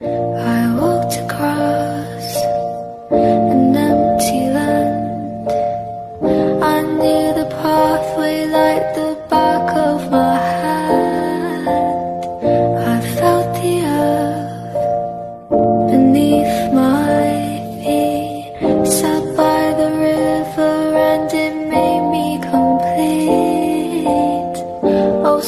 I walked across an empty land. I knew the pathway like the back of my hand. I felt the earth beneath my feet. Sat by the river and it made me complete. Oh,